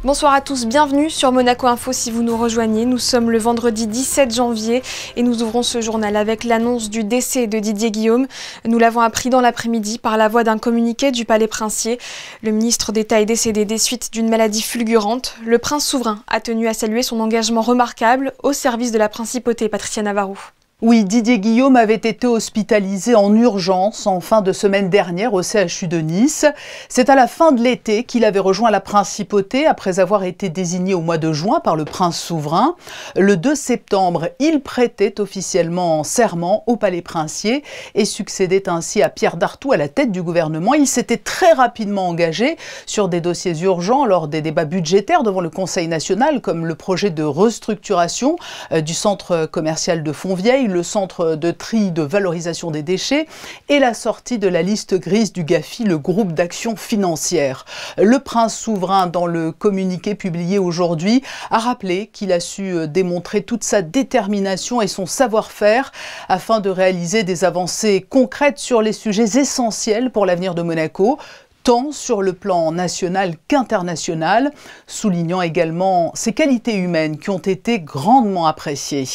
Bonsoir à tous, bienvenue sur Monaco Info si vous nous rejoignez. Nous sommes le vendredi 17 janvier et nous ouvrons ce journal avec l'annonce du décès de Didier Guillaume. Nous l'avons appris dans l'après-midi par la voie d'un communiqué du Palais Princier. Le ministre d'État est décédé des suites d'une maladie fulgurante. Le prince souverain a tenu à saluer son engagement remarquable au service de la principauté. Patricia Navarro. Oui, Didier Guillaume avait été hospitalisé en urgence en fin de semaine dernière au CHU de Nice. C'est à la fin de l'été qu'il avait rejoint la principauté après avoir été désigné au mois de juin par le prince souverain. Le 2 septembre, il prêtait officiellement serment au Palais Princier et succédait ainsi à Pierre Dartout à la tête du gouvernement. Il s'était très rapidement engagé sur des dossiers urgents lors des débats budgétaires devant le Conseil national, comme le projet de restructuration du centre commercial de Fontvieille, le centre de tri de valorisation des déchets et la sortie de la liste grise du GAFI, le groupe d'action financière. Le prince souverain, dans le communiqué publié aujourd'hui, a rappelé qu'il a su démontrer toute sa détermination et son savoir-faire afin de réaliser des avancées concrètes sur les sujets essentiels pour l'avenir de Monaco, tant sur le plan national qu'international, soulignant également ses qualités humaines qui ont été grandement appréciées.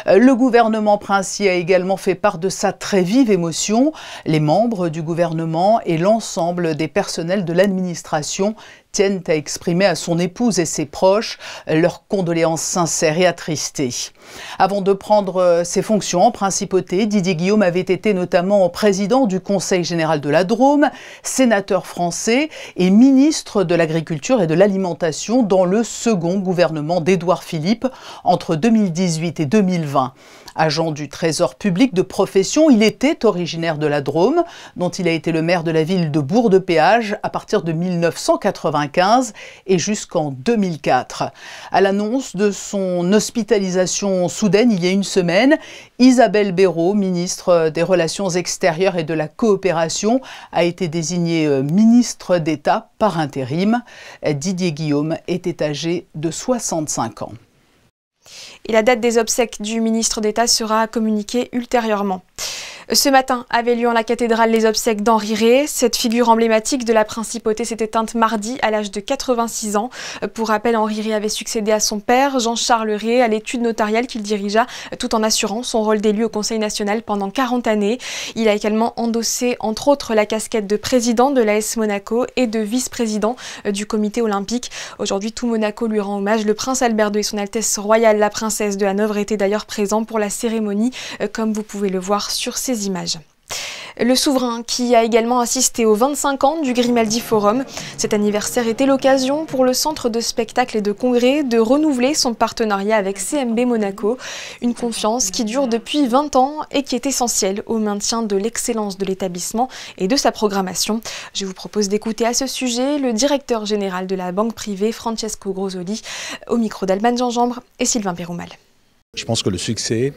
Le gouvernement princier a également fait part de sa très vive émotion. Les membres du gouvernement et l'ensemble des personnels de l'administration tiennent à exprimer à son épouse et ses proches leurs condoléances sincères et attristées. Avant de prendre ses fonctions en principauté, Didier Guillaume avait été notamment président du Conseil général de la Drôme, sénateur français et ministre de l'Agriculture et de l'Alimentation dans le second gouvernement d'Édouard Philippe entre 2018 et 2020. Agent du Trésor public de profession, il était originaire de la Drôme, dont il a été le maire de la ville de Bourg-de-Péage à partir de 1995 et jusqu'en 2004. À l'annonce de son hospitalisation soudaine il y a une semaine, Isabelle Béraud, ministre des Relations extérieures et de la coopération, a été désignée ministre d'État par intérim. Didier Guillaume était âgé de 65 ans. Et la date des obsèques du ministre d'État sera communiquée ultérieurement. Ce matin avait lieu en la cathédrale les obsèques d'Henri Rey. Cette figure emblématique de la principauté s'est éteinte mardi à l'âge de 86 ans. Pour rappel, Henri Rey avait succédé à son père, Jean-Charles Rey, à l'étude notariale qu'il dirigea tout en assurant son rôle d'élu au Conseil national pendant 40 années. Il a également endossé, entre autres, la casquette de président de l'AS Monaco et de vice-président du comité olympique. Aujourd'hui, tout Monaco lui rend hommage. Le prince Albert II et son Altesse royale, la princesse de Hanovre, étaient d'ailleurs présents pour la cérémonie, comme vous pouvez le voir sur ces images. Le souverain qui a également assisté aux 25 ans du Grimaldi Forum. Cet anniversaire était l'occasion pour le centre de spectacles et de congrès de renouveler son partenariat avec CMB Monaco. Une confiance qui dure depuis 20 ans et qui est essentielle au maintien de l'excellence de l'établissement et de sa programmation. Je vous propose d'écouter à ce sujet le directeur général de la banque privée, Francesco Grosoli, au micro d'Alban Gingembre et Sylvain Péroumal. Je pense que le succès,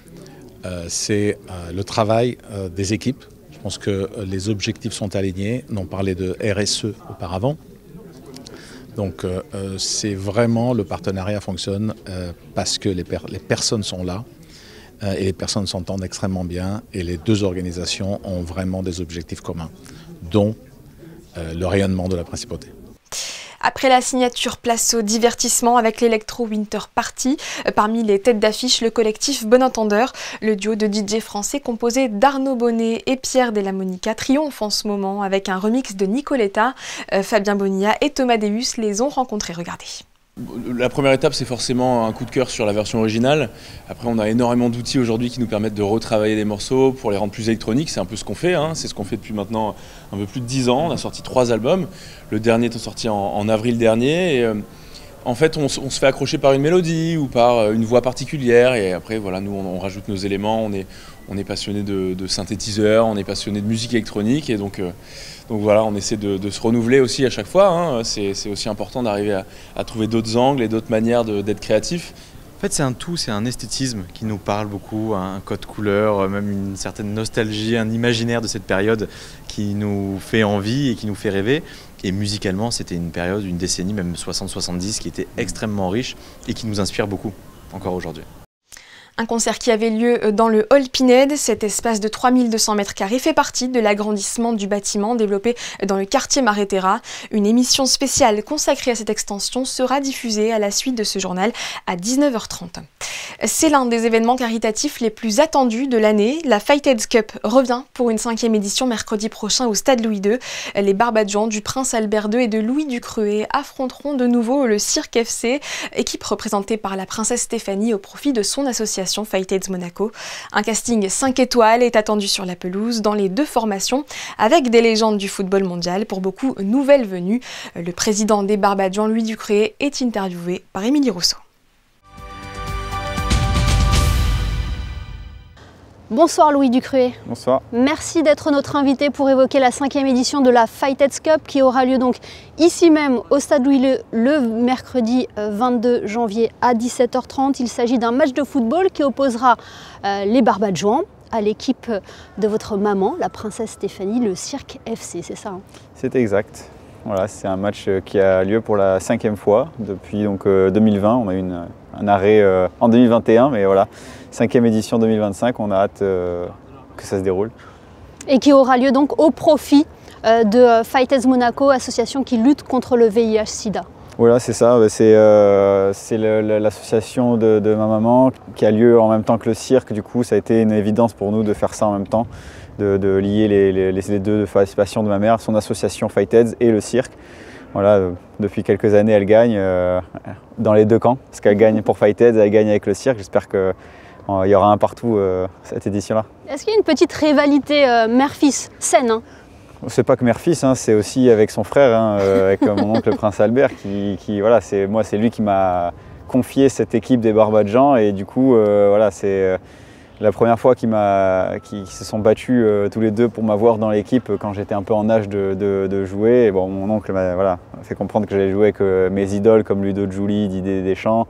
c'est le travail des équipes. Je pense que les objectifs sont alignés. On parlait de RSE auparavant. Donc c'est vraiment, le partenariat fonctionne parce que les personnes sont là et les personnes s'entendent extrêmement bien et les deux organisations ont vraiment des objectifs communs, dont le rayonnement de la principauté. Après la signature, place au divertissement avec l'Electro Winter Party. Parmi les têtes d'affiche, le collectif Bon Entendeur. Le duo de DJ français composé d'Arnaud Bonnet et Pierre Della Monica triomphe en ce moment avec un remix de Nicoletta. Fabien Bonilla et Thomas Deus les ont rencontrés. Regardez. La première étape, c'est forcément un coup de cœur sur la version originale. Après, on a énormément d'outils aujourd'hui qui nous permettent de retravailler les morceaux pour les rendre plus électroniques. C'est un peu ce qu'on fait, hein. C'est ce qu'on fait depuis maintenant un peu plus de 10 ans. On a sorti 3 albums. Le dernier est sorti en avril dernier. Et, en fait, on se fait accrocher par une mélodie ou par une voix particulière. Et après, voilà, nous, on rajoute nos éléments. On est passionné de synthétiseurs, on est passionné de musique électronique. Et donc voilà, on essaie de se renouveler aussi à chaque fois, hein. C'est aussi important d'arriver à trouver d'autres angles et d'autres manières d'être créatif. En fait, c'est un tout, c'est un esthétisme qui nous parle beaucoup, un code couleur, même une certaine nostalgie, un imaginaire de cette période qui nous fait envie et qui nous fait rêver. Et musicalement, c'était une période, une décennie, même 60-70, qui était extrêmement riche et qui nous inspire beaucoup, encore aujourd'hui. Un concert qui avait lieu dans le Hall Pinède. Cet espace de 3200 m² fait partie de l'agrandissement du bâtiment développé dans le quartier Maréterra. Une émission spéciale consacrée à cette extension sera diffusée à la suite de ce journal à 19h30. C'est l'un des événements caritatifs les plus attendus de l'année. La Fightheads Cup revient pour une 5e édition mercredi prochain au Stade Louis II. Les Barbadjans du Prince Albert II et de Louis du Cruet affronteront de nouveau le Cirque FC, équipe représentée par la princesse Stéphanie au profit de son association Fightheads Monaco. Un casting 5 étoiles est attendu sur la pelouse dans les deux formations avec des légendes du football mondial, pour beaucoup nouvelles venues. Le président des Barbadjans, Louis du Cruet, est interviewé par Émilie Rousseau. Bonsoir Louis du Cruet. Bonsoir. Merci d'être notre invité pour évoquer la 5e édition de la Fightheads Cup qui aura lieu donc ici même au Stade Louis le mercredi 22 janvier à 17h30. Il s'agit d'un match de football qui opposera les Barbadjans à l'équipe de votre maman, la princesse Stéphanie, le Cirque FC, c'est ça hein? C'est exact. Voilà, c'est un match qui a lieu pour la 5e fois depuis donc, 2020. On a eu un arrêt en 2021, mais voilà, 5e édition 2025, on a hâte que ça se déroule. Et qui aura lieu donc au profit de Fightheads Monaco, association qui lutte contre le VIH-Sida. Voilà, c'est ça, c'est l'association de ma maman qui a lieu en même temps que le cirque. Du coup, ça a été une évidence pour nous de faire ça en même temps, de lier les deux participations de ma mère, son association Fightheads et le cirque. Voilà, depuis quelques années, elle gagne dans les deux camps, parce qu'elle gagne pour Fightheads, elle gagne avec le cirque. J'espère qu'il y aura un partout cette édition-là. Est-ce qu'il y a une petite rivalité mère-fils saine hein? C'est pas que mère-fils, hein, c'est aussi avec son frère, hein, avec mon oncle le Prince Albert, voilà, c'est lui qui m'a confié cette équipe des Barbadjans, et du coup, voilà, c'est la première fois qu'ils se sont battus tous les deux pour m'avoir dans l'équipe quand j'étais un peu en âge de jouer. Et bon, mon oncle m'a fait comprendre que j'allais jouer avec mes idoles comme Ludo Giuli, Didier Deschamps.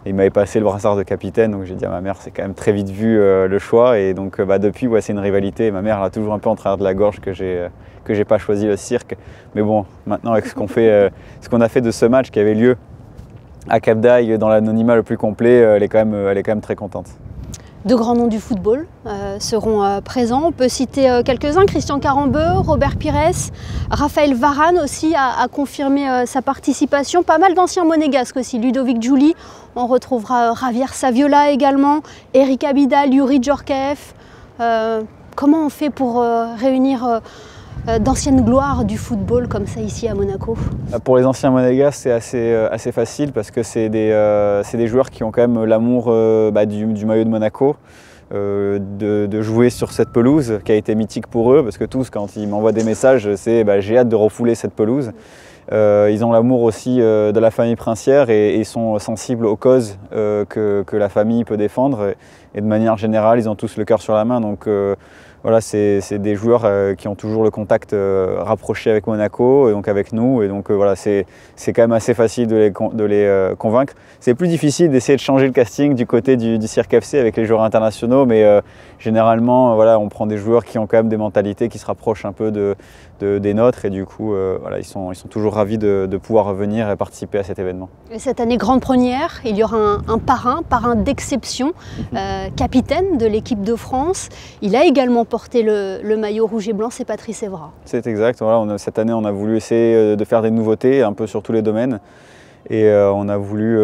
Il m'avait passé le brassard de capitaine, donc j'ai dit à ma mère, c'est quand même très vite vu le choix. Et donc depuis, ouais, c'est une rivalité. Ma mère l'a toujours un peu en travers de la gorge que j'ai pas choisi le cirque. Mais bon, maintenant avec ce qu'on a fait de ce match qui avait lieu à Cap d'Aille dans l'anonymat le plus complet, elle est quand même très contente. De grands noms du football seront présents. On peut citer quelques-uns, Christian Carambeu, Robert Pires, Raphaël Varane aussi a confirmé sa participation. Pas mal d'anciens monégasques aussi, Ludovic Giuli, on retrouvera Javier Saviola également, Eric Abidal, Yuri Djorkaeff. Comment on fait pour réunir d'anciennes gloires du football comme ça ici à Monaco? Pour les anciens monégasques, c'est assez facile parce que c'est des joueurs qui ont quand même l'amour du maillot de Monaco, de jouer sur cette pelouse qui a été mythique pour eux, parce que tous, quand ils m'envoient des messages, c'est j'ai hâte de refouler cette pelouse. Ils ont l'amour aussi de la famille princière et sont sensibles aux causes que la famille peut défendre. Et de manière générale, ils ont tous le cœur sur la main. Donc, voilà, c'est des joueurs qui ont toujours le contact rapproché avec Monaco et donc avec nous. Et donc voilà, c'est quand même assez facile de les convaincre. C'est plus difficile d'essayer de changer le casting du côté du Cirque FC avec les joueurs internationaux, mais généralement, voilà, on prend des joueurs qui ont quand même des mentalités qui se rapprochent un peu des nôtres. Et du coup, voilà, ils sont toujours ravis de pouvoir venir et participer à cet événement. Et cette année, grande première, il y aura un parrain d'exception, capitaine de l'équipe de France. Il a également porté le maillot rouge et blanc, c'est Patrice Evra. C'est exact. Voilà, cette année, on a voulu essayer de faire des nouveautés un peu sur tous les domaines. Et on a voulu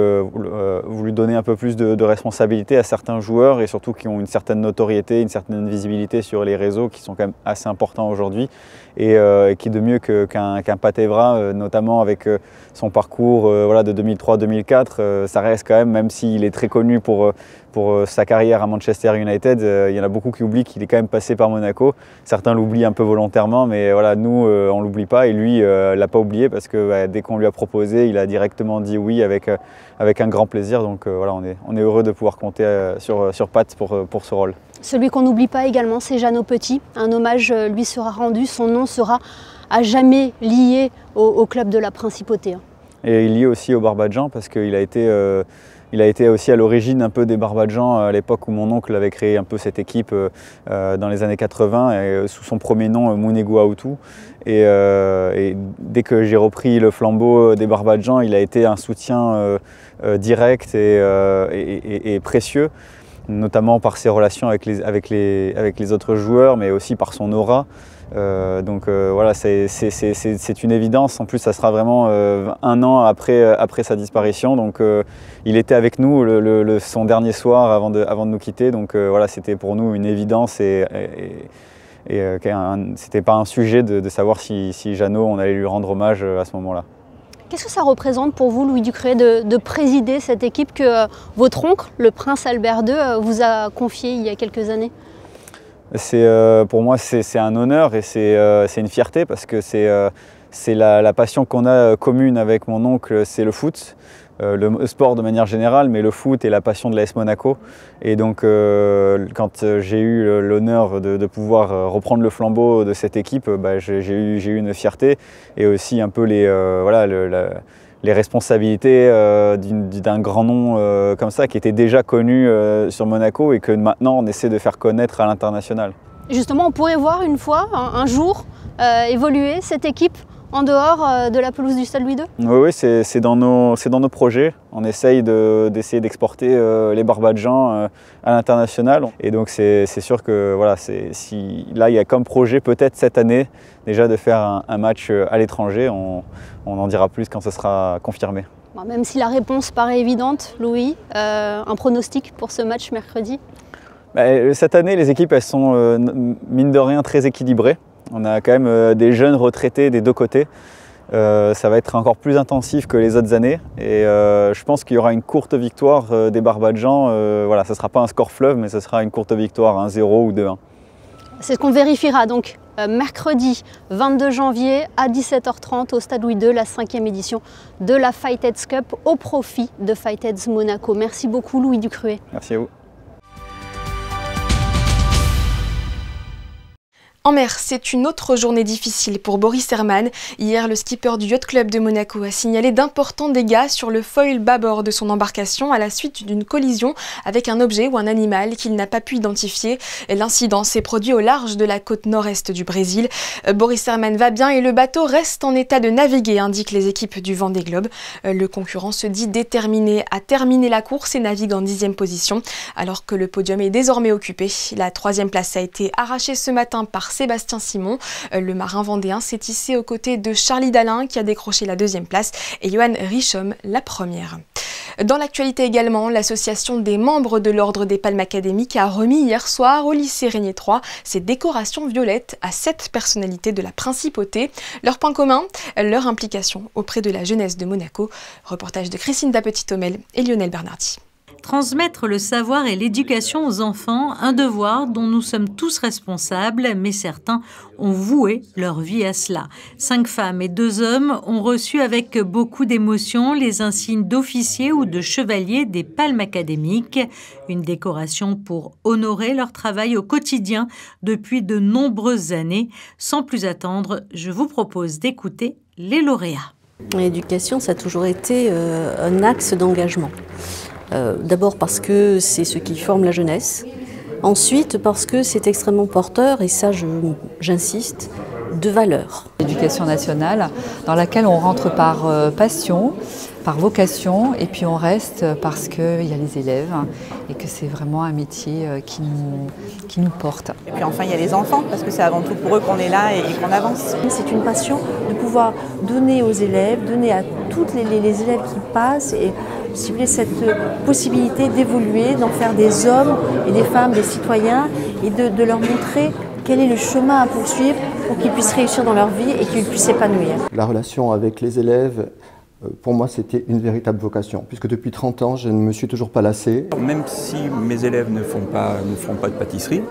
donner un peu plus de responsabilité à certains joueurs et surtout qui ont une certaine notoriété, une certaine visibilité sur les réseaux qui sont quand même assez importants aujourd'hui. Et qui de mieux qu'un Pat Evra, notamment avec son parcours voilà, de 2003-2004, ça reste quand même s'il est très connu pour sa carrière à Manchester United, il y en a beaucoup qui oublient qu'il est quand même passé par Monaco. Certains l'oublient un peu volontairement, mais voilà, nous, on ne l'oublie pas. Et lui, ne l'a pas oublié parce que dès qu'on lui a proposé, il a directement dit oui avec un grand plaisir. Donc voilà, on est heureux de pouvoir compter sur Pat pour ce rôle. Celui qu'on n'oublie pas également, c'est Jeannot Petit. Un hommage lui sera rendu, son nom sera à jamais lié au club de la Principauté. Et il est lié aussi au Barbadjan parce qu'il a été aussi à l'origine un peu des Barbadjans à l'époque où mon oncle avait créé un peu cette équipe dans les années 80 et, sous son premier nom Mounegou Aoutou. Et dès que j'ai repris le flambeau des Barbadjans, il a été un soutien direct et précieux. notamment par ses relations avec les autres joueurs, mais aussi par son aura. Voilà, c'est une évidence. En plus, ça sera vraiment 1 an après sa disparition. Donc il était avec nous son dernier soir avant de nous quitter. Donc voilà, c'était pour nous une évidence et c'était pas un sujet de savoir si Jeannot, on allait lui rendre hommage à ce moment-là. Qu'est-ce que ça représente pour vous, Louis Ducruet, de présider cette équipe que votre oncle, le prince Albert II, vous a confiée il y a quelques années? Pour moi, c'est un honneur et c'est une fierté parce que c'est la passion qu'on a commune avec mon oncle, c'est le foot, le sport de manière générale, mais le foot et la passion de l'AS Monaco. Et donc, quand j'ai eu l'honneur de pouvoir reprendre le flambeau de cette équipe, j'ai eu une fierté et aussi un peu les responsabilités d'un grand nom comme ça, qui était déjà connu sur Monaco et que maintenant on essaie de faire connaître à l'international. Justement, on pourrait voir une fois, un jour, évoluer cette équipe en dehors de la pelouse du Stade Louis II? Oui, c'est dans nos projets. On essaye d'essayer d'exporter les Barbadjans à l'international. Et donc c'est sûr que voilà, là il y a comme projet peut-être cette année déjà de faire un match à l'étranger. On en dira plus quand ce sera confirmé. Bon, même si la réponse paraît évidente, Louis, un pronostic pour ce match mercredi? Cette année, les équipes elles sont mine de rien très équilibrées. On a quand même des jeunes retraités des deux côtés. Ça va être encore plus intensif que les autres années. Et je pense qu'il y aura une courte victoire des Barbadjans. Voilà, ce ne sera pas un score fleuve, mais ce sera une courte victoire, 1-0 ou 2-1. C'est ce qu'on vérifiera donc mercredi 22 janvier à 17h30 au Stade Louis II, la 5e édition de la Fight-Heads Cup au profit de Fight-Heads Monaco. Merci beaucoup Louis Ducruet. Merci à vous. En mer, c'est une autre journée difficile pour Boris Herrmann. Hier, le skipper du Yacht Club de Monaco a signalé d'importants dégâts sur le foil bâbord de son embarcation à la suite d'une collision avec un objet ou un animal qu'il n'a pas pu identifier. L'incident s'est produit au large de la côte nord-est du Brésil. Boris Herrmann va bien et le bateau reste en état de naviguer, indiquent les équipes du Vendée Globe. Le concurrent se dit déterminé à terminer la course et navigue en 10e position, alors que le podium est désormais occupé. La 3e place a été arrachée ce matin par Sébastien Simon. Le marin vendéen s'est hissé aux côtés de Charlie Dalin qui a décroché la 2e place et Johan Richomme la 1re. Dans l'actualité également, l'association des membres de l'Ordre des Palmes académiques a remis hier soir au lycée Régnier 3 ses décorations violettes à 7 personnalités de la principauté. Leur point commun, leur implication auprès de la jeunesse de Monaco. Reportage de Christine Dapetit-Homel et Lionel Bernardi. Transmettre le savoir et l'éducation aux enfants, un devoir dont nous sommes tous responsables, mais certains ont voué leur vie à cela. 5 femmes et 2 hommes ont reçu avec beaucoup d'émotion les insignes d'officiers ou de chevaliers des Palmes académiques, une décoration pour honorer leur travail au quotidien depuis de nombreuses années. Sans plus attendre, je vous propose d'écouter les lauréats. L'éducation, ça a toujours été un axe d'engagement. D'abord parce que c'est ce qui forme la jeunesse, ensuite parce que c'est extrêmement porteur, et ça j'insiste, de valeurs. L'éducation nationale dans laquelle on rentre par passion, par vocation, et puis on reste parce qu'il y a les élèves et que c'est vraiment un métier qui nous porte. Et puis enfin il y a les enfants, parce que c'est avant tout pour eux qu'on est là et qu'on avance. C'est une passion de pouvoir donner aux élèves, donner à tous les élèves qui passent, et si vous voulez, cette possibilité d'évoluer, d'en faire des hommes et des femmes, des citoyens, et de leur montrer quel est le chemin à poursuivre pour qu'ils puissent réussir dans leur vie et qu'ils puissent s'épanouir. La relation avec les élèves, pour moi, c'était une véritable vocation, puisque depuis 30 ans, je ne me suis toujours pas lassé. Même si mes élèves ne feront pas de pâtisserie,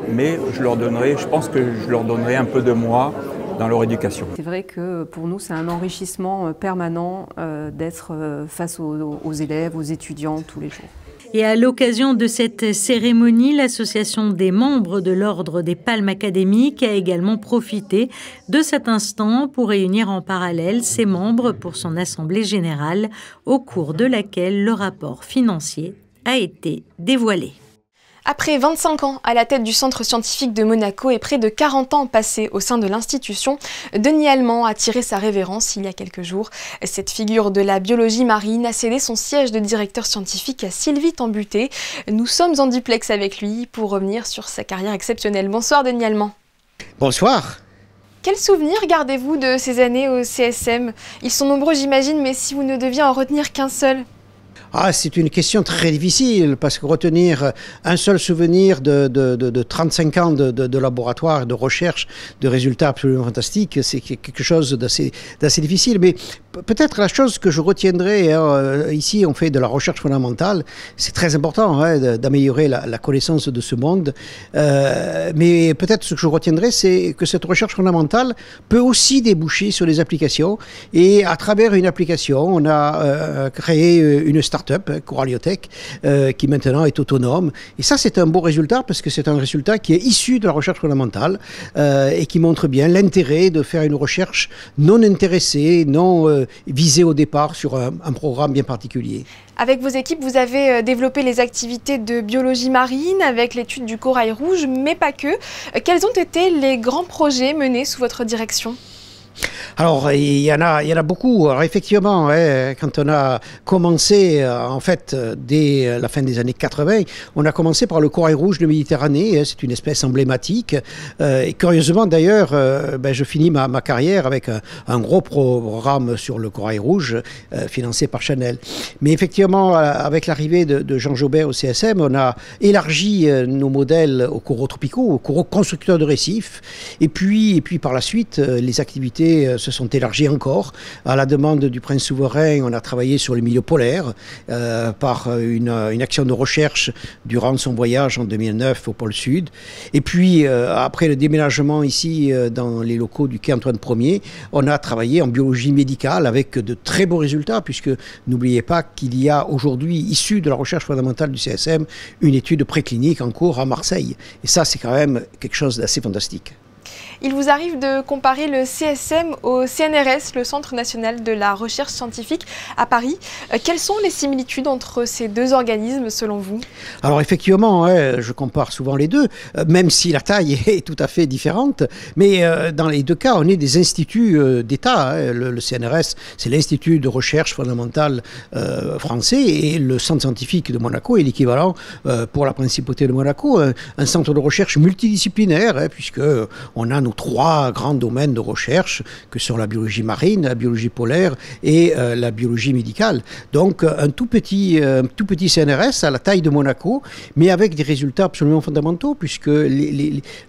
mais je pense que je leur donnerai un peu de moi dans leur éducation. C'est vrai que pour nous, c'est un enrichissement permanent d'être face aux élèves, aux étudiants tous les jours. Et à l'occasion de cette cérémonie, l'association des membres de l'Ordre des Palmes académiques a également profité de cet instant pour réunir en parallèle ses membres pour son assemblée générale, au cours de laquelle le rapport financier a été dévoilé. Après 25 ans à la tête du centre scientifique de Monaco et près de 40 ans passés au sein de l'institution, Denis Allemand a tiré sa révérence il y a quelques jours. Cette figure de la biologie marine a cédé son siège de directeur scientifique à Sylvie Tambuté. Nous sommes en duplex avec lui pour revenir sur sa carrière exceptionnelle. Bonsoir Denis Allemand. Bonsoir. Quels souvenirs gardez-vous de ces années au CSM? Ils sont nombreux j'imagine, mais si vous ne deviez en retenir qu'un seul? C'est une question très difficile parce que retenir un seul souvenir de 35 ans de laboratoire, de recherche, de résultats absolument fantastiques, c'est quelque chose d'assez difficile. Mais peut-être la chose que je retiendrai, ici on fait de la recherche fondamentale, c'est très important d'améliorer la connaissance de ce monde. Mais peut-être ce que je retiendrai, c'est que cette recherche fondamentale peut aussi déboucher sur des applications. Et à travers une application, on a créé une start-up, Coralliotech, qui maintenant est autonome. Et ça, c'est un beau résultat parce que c'est un résultat qui est issu de la recherche fondamentale et qui montre bien l'intérêt de faire une recherche non intéressée, non visée au départ sur un programme bien particulier. Avec vos équipes, vous avez développé les activités de biologie marine avec l'étude du corail rouge, mais pas que. Quels ont été les grands projets menés sous votre direction ? Alors, il y en a beaucoup. Alors, effectivement, quand on a commencé, en fait, dès la fin des années 80, on a commencé par le corail rouge de Méditerranée. C'est une espèce emblématique. Et curieusement, d'ailleurs, je finis ma carrière avec un gros programme sur le corail rouge, financé par Chanel. Mais effectivement, avec l'arrivée de Jean Jobert au CSM, on a élargi nos modèles aux coraux tropicaux, aux coraux constructeurs de récifs. Et puis par la suite, les activités se sont élargies encore. À la demande du prince souverain, on a travaillé sur les milieux polaires par une action de recherche durant son voyage en 2009 au pôle Sud. Et puis, après le déménagement ici dans les locaux du quai Antoine Ier, on a travaillé en biologie médicale avec de très beaux résultats, puisque n'oubliez pas qu'il y a aujourd'hui, issu de la recherche fondamentale du CSM, une étude préclinique en cours à Marseille. Et ça, c'est quand même quelque chose d'assez fantastique. Il vous arrive de comparer le CSM au CNRS, le Centre national de la recherche scientifique à Paris. Quelles sont les similitudes entre ces deux organismes selon vous? Alors effectivement, je compare souvent les deux, même si la taille est tout à fait différente. Mais dans les deux cas, on est des instituts d'État. Le CNRS, c'est l'Institut de recherche fondamentale français, et le Centre scientifique de Monaco est l'équivalent pour la principauté de Monaco, un centre de recherche multidisciplinaire, puisque on a nos trois grands domaines de recherche que sont la biologie marine, la biologie polaire et la biologie médicale. Donc un tout petit CNRS à la taille de Monaco, mais avec des résultats absolument fondamentaux, puisque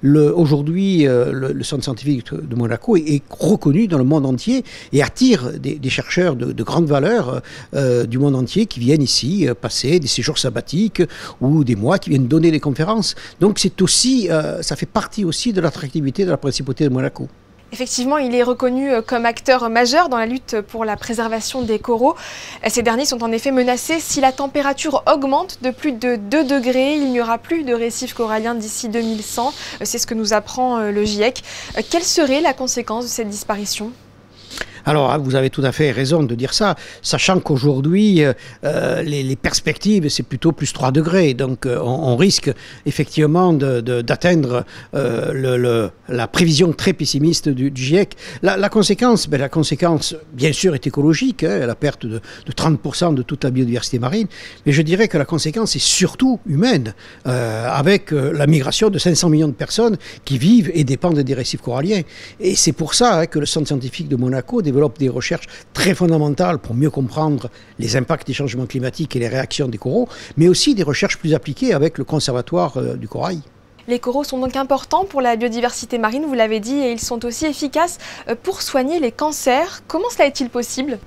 aujourd'hui le centre scientifique de Monaco est reconnu dans le monde entier et attire des chercheurs de grande valeur du monde entier qui viennent ici passer des séjours sabbatiques ou des mois, qui viennent donner des conférences. Donc c'est aussi, ça fait partie aussi de l'attractivité de la principauté de Monaco. Effectivement, il est reconnu comme acteur majeur dans la lutte pour la préservation des coraux. Ces derniers sont en effet menacés. Si la température augmente de plus de 2 degrés, il n'y aura plus de récifs coralliens d'ici 2100. C'est ce que nous apprend le GIEC. Quelle serait la conséquence de cette disparition ? Alors, vous avez tout à fait raison de dire ça, sachant qu'aujourd'hui, les perspectives, c'est plutôt plus 3 degrés. Donc, on risque effectivement d'atteindre la prévision très pessimiste du GIEC. La conséquence, bien sûr, est écologique, la perte de 30% de toute la biodiversité marine. Mais je dirais que la conséquence est surtout humaine, avec la migration de 500 millions de personnes qui vivent et dépendent des récifs coralliens. Et c'est pour ça que le Centre scientifique de Monaco développe des recherches très fondamentales pour mieux comprendre les impacts des changements climatiques et les réactions des coraux, mais aussi des recherches plus appliquées avec le Conservatoire du corail. Les coraux sont donc importants pour la biodiversité marine, vous l'avez dit, et ils sont aussi efficaces pour soigner les cancers. Comment cela est-il possible ?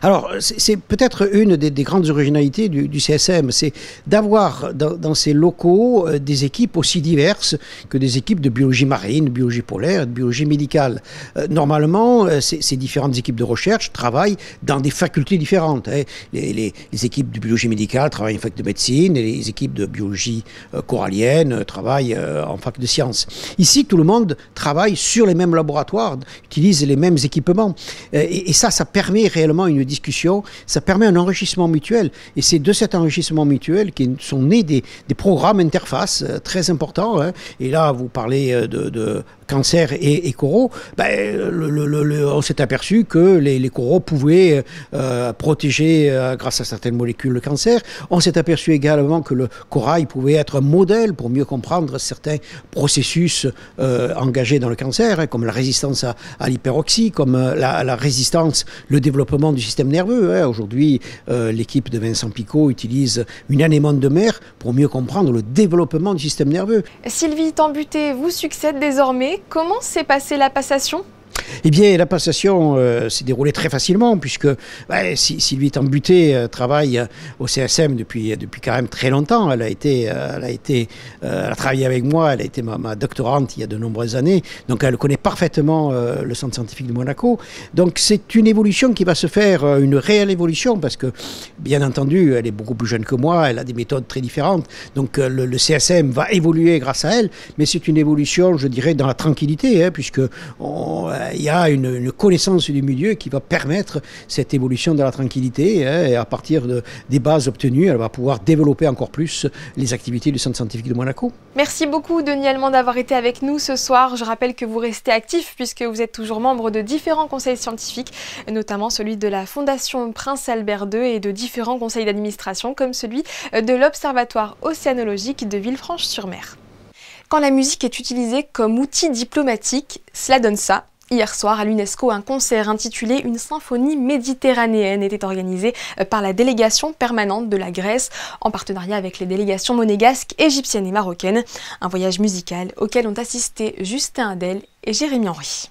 Alors, c'est peut-être une des grandes originalités du CSM, c'est d'avoir dans ces locaux des équipes aussi diverses que des équipes de biologie marine, de biologie polaire, de biologie médicale. Normalement, ces différentes équipes de recherche travaillent dans des facultés différentes. Les équipes de biologie médicale travaillent en fac de médecine, et les équipes de biologie corallienne travaillent en fac de sciences. Ici, tout le monde travaille sur les mêmes laboratoires, utilise les mêmes équipements. Et ça permet réellement vraiment une discussion, ça permet un enrichissement mutuel. Et c'est de cet enrichissement mutuel qui sont nés des programmes interfaces très importants. Hein. Et là, vous parlez de cancer et coraux, on s'est aperçu que les coraux pouvaient protéger grâce à certaines molécules le cancer. On s'est aperçu également que le corail pouvait être un modèle pour mieux comprendre certains processus engagés dans le cancer, hein, comme la résistance à l'hyperoxie, comme la résistance, le développement du système nerveux. Hein. Aujourd'hui, l'équipe de Vincent Picot utilise une anémone de mer pour mieux comprendre le développement du système nerveux. Sylvie Tambuté vous succède désormais. Comment s'est passée la passation ? Eh bien, la passation s'est déroulée très facilement puisque Sylvie Tambuté travaille au CSM depuis quand même très longtemps. Elle a travaillé avec moi, elle a été ma doctorante il y a de nombreuses années. Donc, elle connaît parfaitement le Centre scientifique de Monaco. Donc, c'est une évolution qui va se faire, une réelle évolution parce que, bien entendu, elle est beaucoup plus jeune que moi, elle a des méthodes très différentes. Donc, le CSM va évoluer grâce à elle, mais c'est une évolution, je dirais, dans la tranquillité, hein, puisque il y a une connaissance du milieu qui va permettre cette évolution dans la tranquillité, hein, et à partir des bases obtenues, elle va pouvoir développer encore plus les activités du Centre scientifique de Monaco. Merci beaucoup Denis Allemand d'avoir été avec nous ce soir. Je rappelle que vous restez actif puisque vous êtes toujours membre de différents conseils scientifiques, notamment celui de la Fondation Prince Albert II et de différents conseils d'administration comme celui de l'Observatoire océanologique de Villefranche-sur-Mer. Quand la musique est utilisée comme outil diplomatique, cela donne ça. Hier soir, à l'UNESCO, un concert intitulé « Une symphonie méditerranéenne » était organisé par la délégation permanente de la Grèce, en partenariat avec les délégations monégasques, égyptiennes et marocaines. Un voyage musical auquel ont assisté Justin Hadel et Jérémy Henry.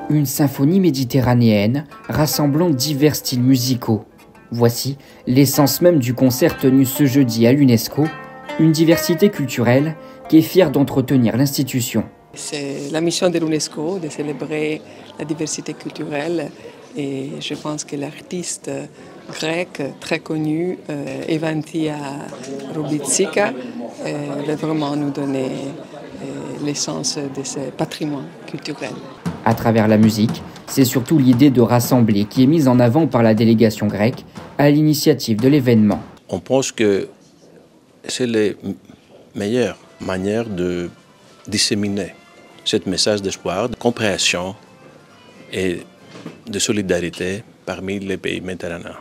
Une symphonie méditerranéenne rassemblant divers styles musicaux. Voici l'essence même du concert tenu ce jeudi à l'UNESCO, une diversité culturelle qui est fière d'entretenir l'institution. C'est la mission de l'UNESCO de célébrer la diversité culturelle et je pense que l'artiste grec très connu, Evantia Rubitsika, va vraiment nous donner l'essence de ce patrimoine culturel. À travers la musique, c'est surtout l'idée de rassembler qui est mise en avant par la délégation grecque à l'initiative de l'événement. On pense que c'est la meilleure manière de disséminer ce message d'espoir, de compréhension et de solidarité parmi les pays méditerranéens.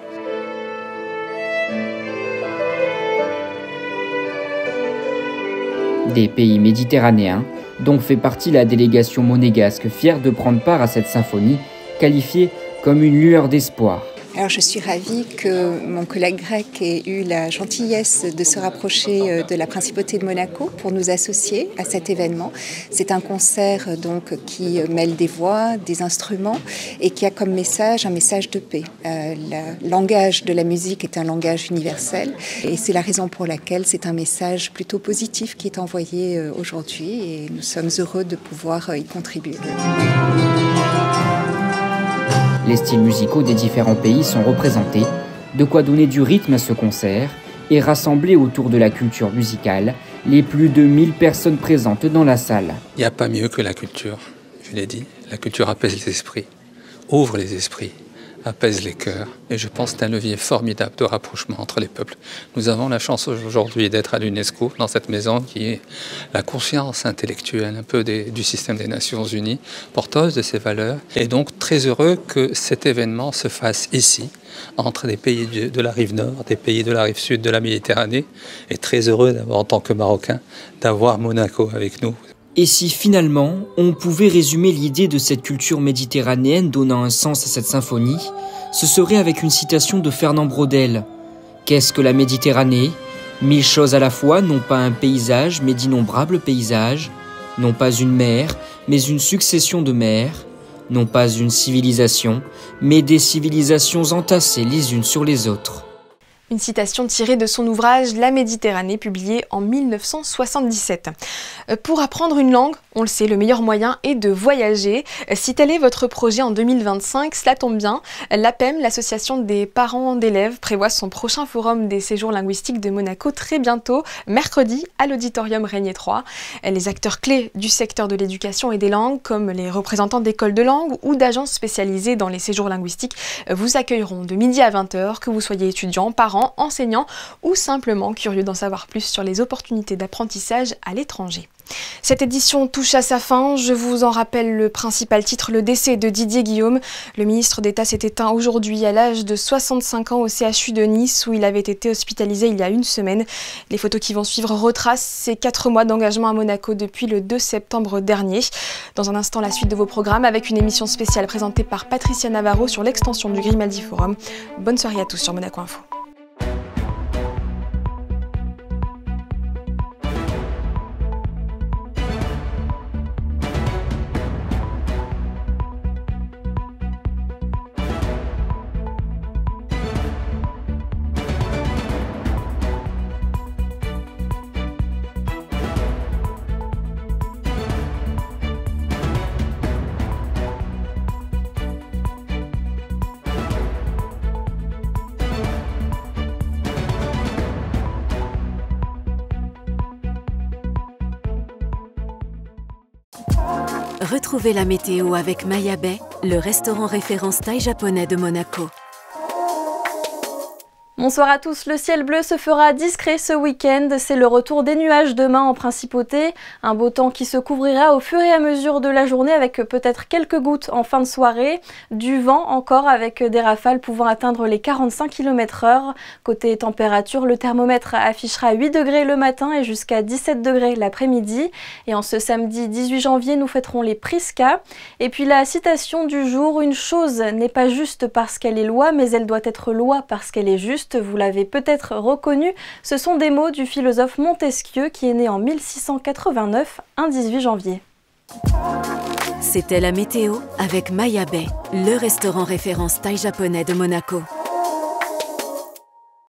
Des pays méditerranéens dont fait partie la délégation monégasque fière de prendre part à cette symphonie, qualifiée comme une lueur d'espoir. Alors je suis ravie que mon collègue grec ait eu la gentillesse de se rapprocher de la Principauté de Monaco pour nous associer à cet événement. C'est un concert donc qui mêle des voix, des instruments et qui a comme message un message de paix. Le langage de la musique est un langage universel et c'est la raison pour laquelle c'est un message plutôt positif qui est envoyé aujourd'hui et nous sommes heureux de pouvoir y contribuer. Les styles musicaux des différents pays sont représentés, de quoi donner du rythme à ce concert et rassembler autour de la culture musicale les plus de 1000 personnes présentes dans la salle. Il n'y a pas mieux que la culture, je l'ai dit. La culture apaise les esprits, ouvre les esprits, apaise les cœurs. Et je pense que c'est un levier formidable de rapprochement entre les peuples. Nous avons la chance aujourd'hui d'être à l'UNESCO, dans cette maison qui est la conscience intellectuelle un peu du système des Nations Unies, porteuse de ces valeurs. Et donc très heureux que cet événement se fasse ici, entre des pays de la rive nord, des pays de la rive sud de la Méditerranée. Et très heureux d'avoir, en tant que Marocain, d'avoir Monaco avec nous. Et si finalement, on pouvait résumer l'idée de cette culture méditerranéenne donnant un sens à cette symphonie, ce serait avec une citation de Fernand Braudel. Qu'est-ce que la Méditerranée ? 1000 choses à la fois, non pas un paysage, mais d'innombrables paysages. Non pas une mer, mais une succession de mers. Non pas une civilisation, mais des civilisations entassées les unes sur les autres. Une citation tirée de son ouvrage La Méditerranée, publié en 1977. Pour apprendre une langue, on le sait, le meilleur moyen est de voyager. Si tel est votre projet en 2025, cela tombe bien. L'APEM, l'association des parents d'élèves, prévoit son prochain forum des séjours linguistiques de Monaco très bientôt, mercredi, à l'auditorium Régnier 3. Les acteurs clés du secteur de l'éducation et des langues, comme les représentants d'écoles de langue ou d'agences spécialisées dans les séjours linguistiques, vous accueilleront de midi à 20h, que vous soyez étudiant, parent, enseignants ou simplement curieux d'en savoir plus sur les opportunités d'apprentissage à l'étranger. Cette édition touche à sa fin. Je vous en rappelle le principal titre, le décès de Didier Guillaume. Le ministre d'État s'est éteint aujourd'hui à l'âge de 65 ans au CHU de Nice où il avait été hospitalisé il y a une semaine. Les photos qui vont suivre retracent ses 4 mois d'engagement à Monaco depuis le 2 septembre dernier. Dans un instant, la suite de vos programmes avec une émission spéciale présentée par Patricia Navarro sur l'extension du Grimaldi Forum. Bonne soirée à tous sur Monaco Info. Retrouvez la météo avec Maya Bay, le restaurant référence thaï japonais de Monaco. Bonsoir à tous, le ciel bleu se fera discret ce week-end, c'est le retour des nuages demain en principauté, un beau temps qui se couvrira au fur et à mesure de la journée avec peut-être quelques gouttes en fin de soirée, du vent encore avec des rafales pouvant atteindre les 45 km/h. Côté température, le thermomètre affichera 8 degrés le matin et jusqu'à 17 degrés l'après-midi. Et en ce samedi 18 janvier, nous fêterons les Prisca. Et puis la citation du jour, une chose n'est pas juste parce qu'elle est loi, mais elle doit être loi parce qu'elle est juste. Vous l'avez peut-être reconnu, ce sont des mots du philosophe Montesquieu qui est né en 1689, un 18 janvier. C'était la météo avec Maya Bay, le restaurant référence thaï japonais de Monaco.